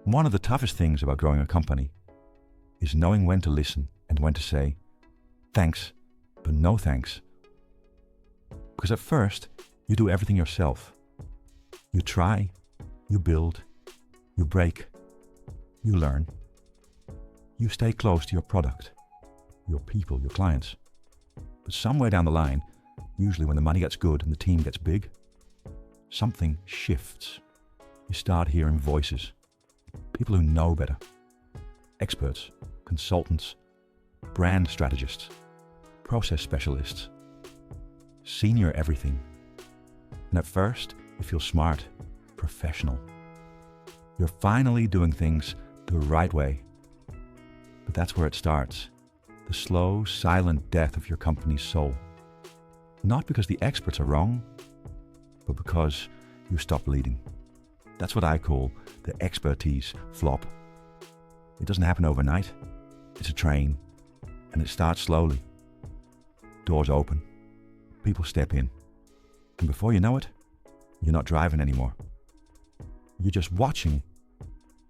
One of the toughest things about growing a company is knowing when to listen and when to say, thanks, but no thanks. Because at first, you do everything yourself. You try, you build, you break, you learn. You stay close to your product, your people, your clients. But somewhere down the line, usually when the money gets good and the team gets big, something shifts. You start hearing voices, people who know better, experts, consultants, brand strategists, process specialists, senior everything. And at first, it feels smart, professional. You're finally doing things the right way. But that's where it starts, the slow, silent death of your company's soul. Not because the experts are wrong, but because you stop leading. That's what I call the expertise flop. It doesn't happen overnight. It's a train, and it starts slowly. Doors open, people step in, and before you know it, you're not driving anymore. You're just watching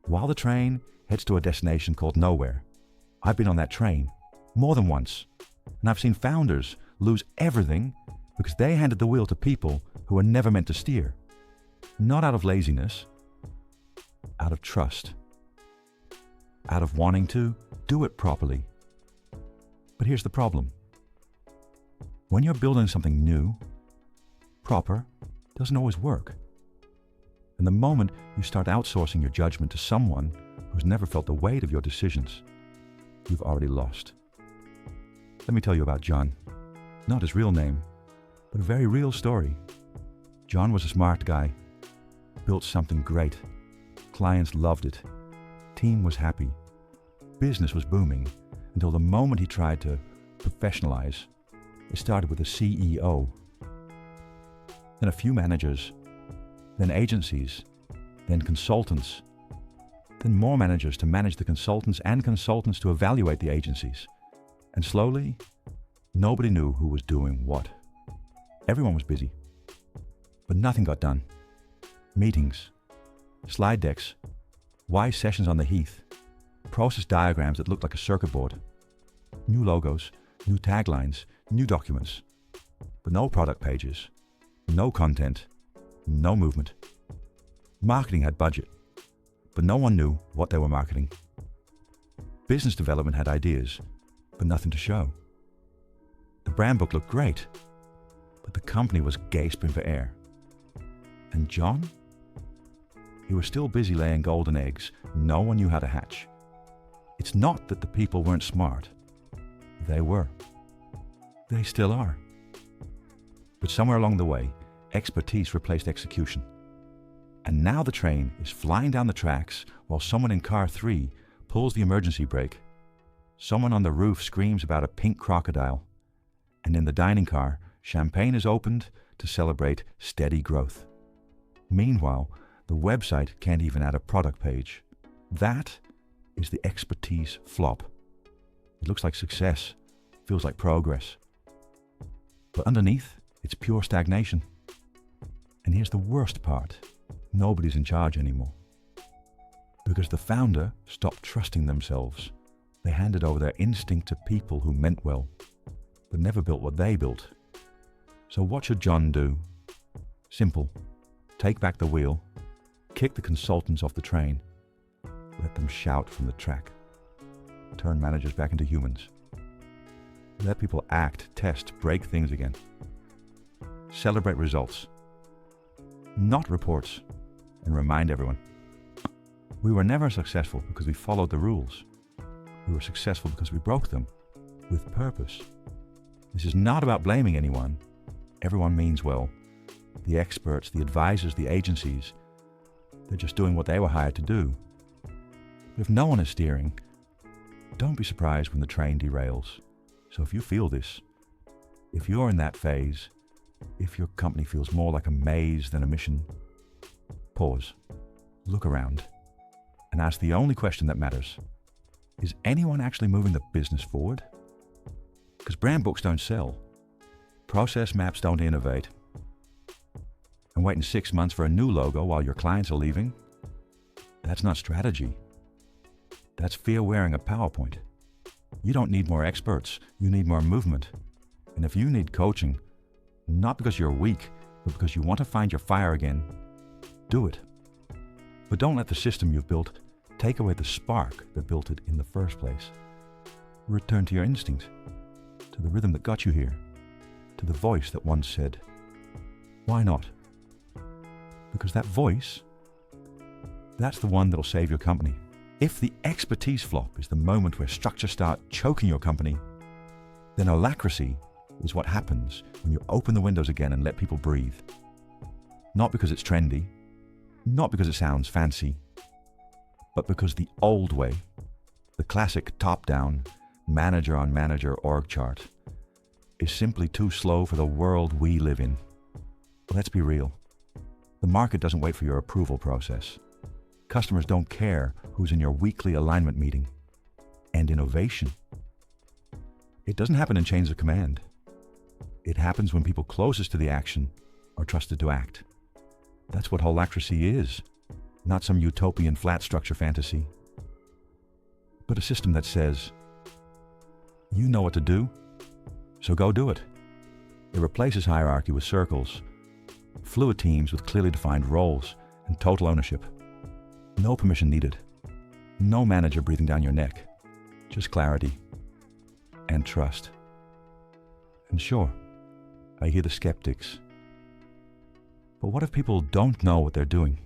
while the train heads to a destination called nowhere. I've been on that train more than once, and I've seen founders lose everything because they handed the wheel to people who were never meant to steer. Not out of laziness, out of trust, out of wanting to do it properly. But here's the problem. When you're building something new, proper doesn't always work. And the moment you start outsourcing your judgment to someone who's never felt the weight of your decisions, you've already lost. Let me tell you about John. Not his real name, but a very real story. John was a smart guy, built something great. Clients loved it. Team was happy. Business was booming until the moment he tried to professionalize. It started with a CEO, then a few managers, then agencies, then consultants, then more managers to manage the consultants and consultants to evaluate the agencies. And slowly, nobody knew who was doing what. Everyone was busy, but nothing got done. Meetings, slide decks, wise sessions on the heath, process diagrams that looked like a circuit board, new logos, new taglines, new documents, but no product pages, no content, no movement. Marketing had budget, but no one knew what they were marketing. Business development had ideas, but nothing to show. The brand book looked great, but the company was gasping for air. And John? He was still busy laying golden eggs no one knew how to hatch. It's not that the people weren't smart. They were. They still are. But somewhere along the way, expertise replaced execution. And now the train is flying down the tracks while someone in car 3 pulls the emergency brake. Someone on the roof screams about a pink crocodile. And in the dining car, champagne is opened to celebrate steady growth. Meanwhile, the website can't even add a product page. That is the expertise flop. It looks like success, feels like progress. But underneath, it's pure stagnation. And here's the worst part. Nobody's in charge anymore. Because the founder stopped trusting themselves. They handed over their instinct to people who meant well, but never built what they built. So what should John do? Simple. Take back the wheel, kick the consultants off the train, let them shout from the track, turn managers back into humans. Let people act, test, break things again. Celebrate results, not reports, and remind everyone. We were never successful because we followed the rules. We were successful because we broke them with purpose. This is not about blaming anyone. Everyone means well. The experts, the advisors, the agencies, they're just doing what they were hired to do. But if no one is steering, don't be surprised when the train derails. So if you feel this, if you're in that phase, if your company feels more like a maze than a mission, pause, look around, and ask the only question that matters. Is anyone actually moving the business forward? Because brand books don't sell. Process maps don't innovate. And waiting 6 months for a new logo while your clients are leaving, That's not strategy. That's fear wearing a PowerPoint. You don't need more experts. You need more movement. And if you need coaching, not because you're weak, but because you want to find your fire again, do it. But don't let the system you've built take away the spark that built it in the first place. Return to your instinct, to the rhythm that got you here, to the voice that once said, why not? Because that voice, that's the one that'll save your company. If the expertise flop is the moment where structure starts choking your company, then alacrity is what happens when you open the windows again and let people breathe. Not because it's trendy, not because it sounds fancy, but because the old way, the classic top-down, manager-on-manager org chart, is simply too slow for the world we live in. Let's be real. The market doesn't wait for your approval process. Customers don't care who's in your weekly alignment meeting. And innovation, it doesn't happen in chains of command. It happens when people closest to the action are trusted to act. That's what holacracy is, not some utopian flat structure fantasy, but a system that says, you know what to do, so go do it. It replaces hierarchy with circles, fluid teams with clearly defined roles, and total ownership. No permission needed. No manager breathing down your neck. Just clarity and trust. And sure, I hear the skeptics. But what if people don't know what they're doing?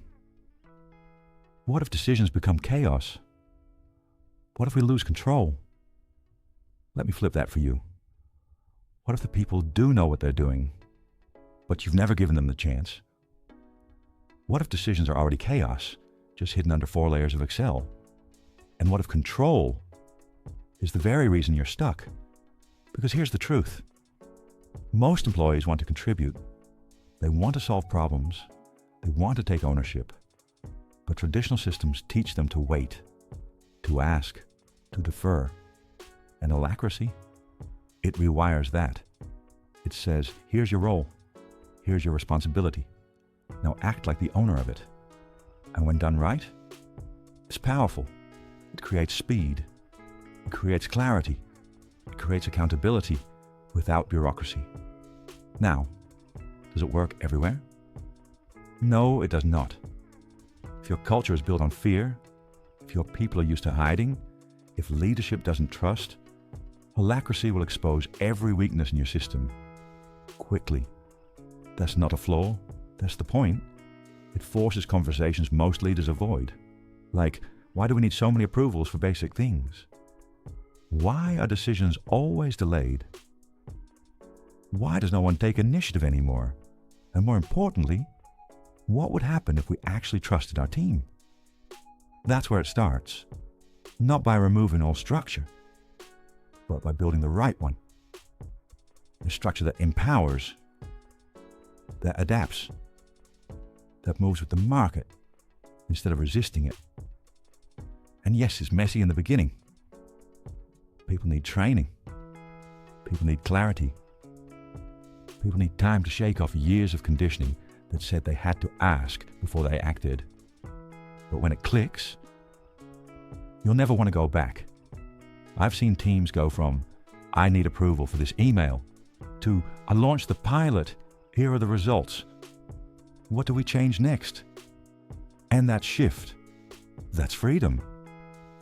What if decisions become chaos? What if we lose control? Let me flip that for you. What if the people do know what they're doing, but you've never given them the chance? What if decisions are already chaos, just hidden under 4 layers of Excel? And what if control is the very reason you're stuck? Because here's the truth. Most employees want to contribute. They want to solve problems. They want to take ownership. But traditional systems teach them to wait, to ask, to defer. And alacrity, it rewires that. It says, here's your role. Here's your responsibility. Now act like the owner of it. And when done right, it's powerful. It creates speed. It creates clarity. It creates accountability without bureaucracy. Now, does it work everywhere? No, it does not. If your culture is built on fear, if your people are used to hiding, if leadership doesn't trust, holacracy will expose every weakness in your system quickly. That's not a flaw. That's the point. It forces conversations most leaders avoid. Like, why do we need so many approvals for basic things? Why are decisions always delayed? Why does no one take initiative anymore? And more importantly, what would happen if we actually trusted our team? That's where it starts. Not by removing all structure, but by building the right one. A structure that empowers, that adapts, that moves with the market instead of resisting it. And yes, it's messy in the beginning. People need training. People need clarity. People need time to shake off years of conditioning that said they had to ask before they acted. But when it clicks, you'll never want to go back. I've seen teams go from, I need approval for this email, to, I launched the pilot, here are the results. What do we change next? And that shift, that's freedom.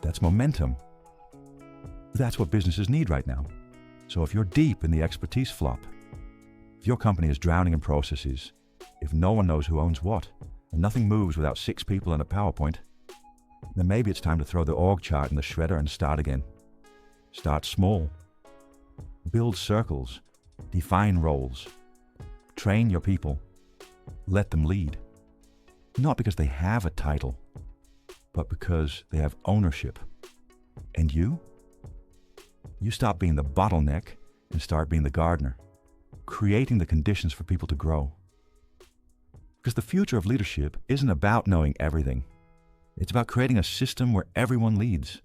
That's momentum. That's what businesses need right now. So if you're deep in the expertise flop, if your company is drowning in processes, if no one knows who owns what, and nothing moves without 6 people and a PowerPoint, then maybe it's time to throw the org chart in the shredder and start again. Start small. Build circles. Define roles. Train your people. Let them lead. Not because they have a title, but because they have ownership. And you? You stop being the bottleneck and start being the gardener, creating the conditions for people to grow. Because the future of leadership isn't about knowing everything. It's about creating a system where everyone leads.